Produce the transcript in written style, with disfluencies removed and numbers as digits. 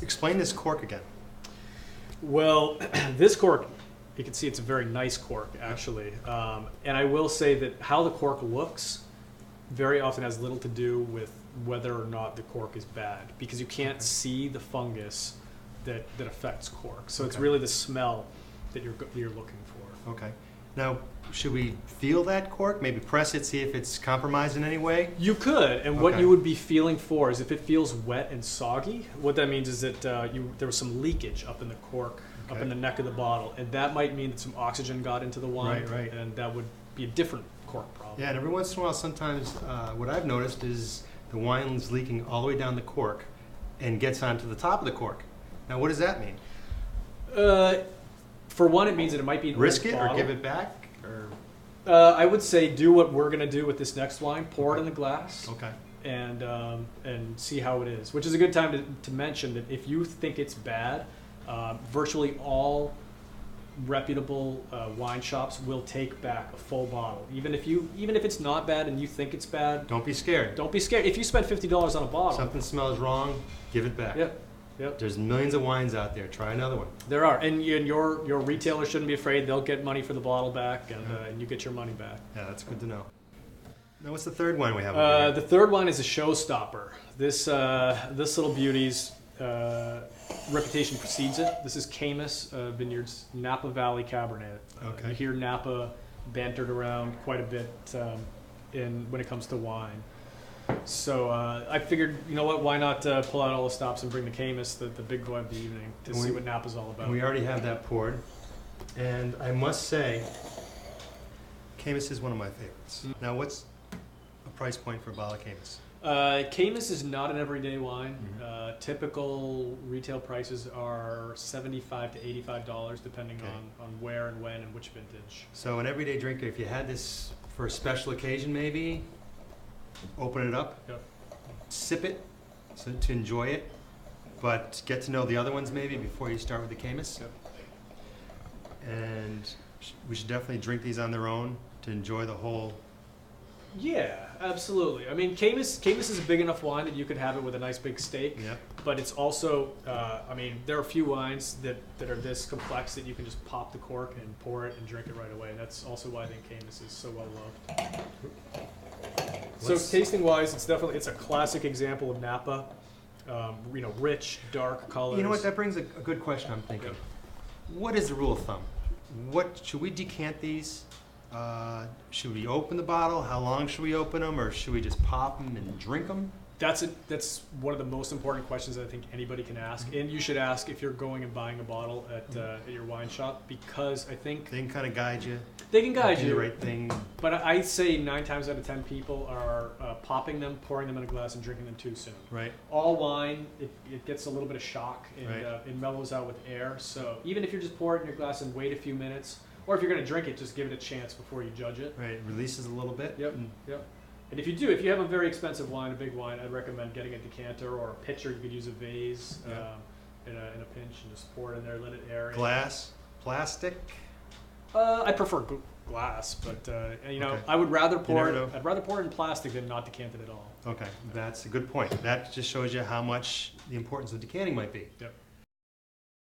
explain this cork again. Well, this cork, you can see it's a very nice cork, actually. And I will say that how the cork looks very often has little to do with whether or not the cork is bad, because you can't see the fungus that affects cork. So it's really the smell that you're looking for. Okay. Now, should we feel that cork? Maybe press it, see if it's compromised in any way? You could, and what you would be feeling for is if it feels wet and soggy, what that means is that there was some leakage up in the cork, up in the neck of the bottle, and that might mean that some oxygen got into the wine, right. And that would be a different cork problem. Yeah, and every once in a while, sometimes what I've noticed is the wine's leaking all the way down the cork and gets onto the top of the cork. Now, what does that mean? For one, it means that it might be an risk old it bottle. or give it back, or I would say do what we're going to do with this next wine. Pour it in the glass. Okay. And see how it is. Which is a good time to mention that if you think it's bad, virtually all reputable wine shops will take back a full bottle. Even if it's not bad and you think it's bad, don't be scared. Don't be scared. If you spend $50 on a bottle, something smells wrong, give it back. Yep. There's millions of wines out there. Try another one. There are, and your retailer shouldn't be afraid. They'll get money for the bottle back, and you get your money back. Yeah, that's good to know. Now, what's the third wine we have over here? The third wine is a showstopper. This little beauty's reputation precedes it. This is Camus Vineyards Napa Valley Cabernet. You hear Napa bantered around quite a bit when it comes to wine. So I figured, you know what, why not pull out all the stops and bring the Camus, the big boy of the evening, to see what Napa's all about. And we already have that poured. And I must say, Camus is one of my favorites. Now, what's a price point for a bottle of Camus? Camus is not an everyday wine. Typical retail prices are $75 to $85, depending on where and when and which vintage. So an everyday drinker, if you had this for a special occasion maybe, open it up, sip it to enjoy it, but get to know the other ones maybe before you start with the Camus. And we should definitely drink these on their own to enjoy the whole. Yeah, absolutely. I mean, Camus is a big enough wine that you could have it with a nice big steak. But it's also, I mean, there are a few wines that are this complex that you can just pop the cork and pour it and drink it right away. That's also why I think Camus is so well loved. So tasting wise, it's a classic example of Napa. Rich, dark colors. You know what? That brings a good question. I'm thinking. What is the rule of thumb? What should we decant these? Should we open the bottle? How long should we open them, or should we just pop them and drink them? That's one of the most important questions that I think anybody can ask, and you should ask if you're going and buying a bottle at your wine shop, because I think they can kind of guide you. They can guide you. Do the right thing. But I say 9 times out of 10 people are popping them, pouring them in a glass, and drinking them too soon. Right. All wine, it gets a little bit of shock, and it mellows out with air. So even if you just pour it in your glass and wait a few minutes, or if you're going to drink it, just give it a chance before you judge it. Right. It releases a little bit. Yep. And if you have a very expensive wine, a big wine, I'd recommend getting a decanter or a pitcher. You could use a vase in a pinch and just pour it in there, let it air. Glass, plastic. I prefer glass, but I would rather pour it. I'd rather pour it in plastic than not decant it at all. Okay, that's a good point. That just shows you how much the importance of decanting might be. Yep.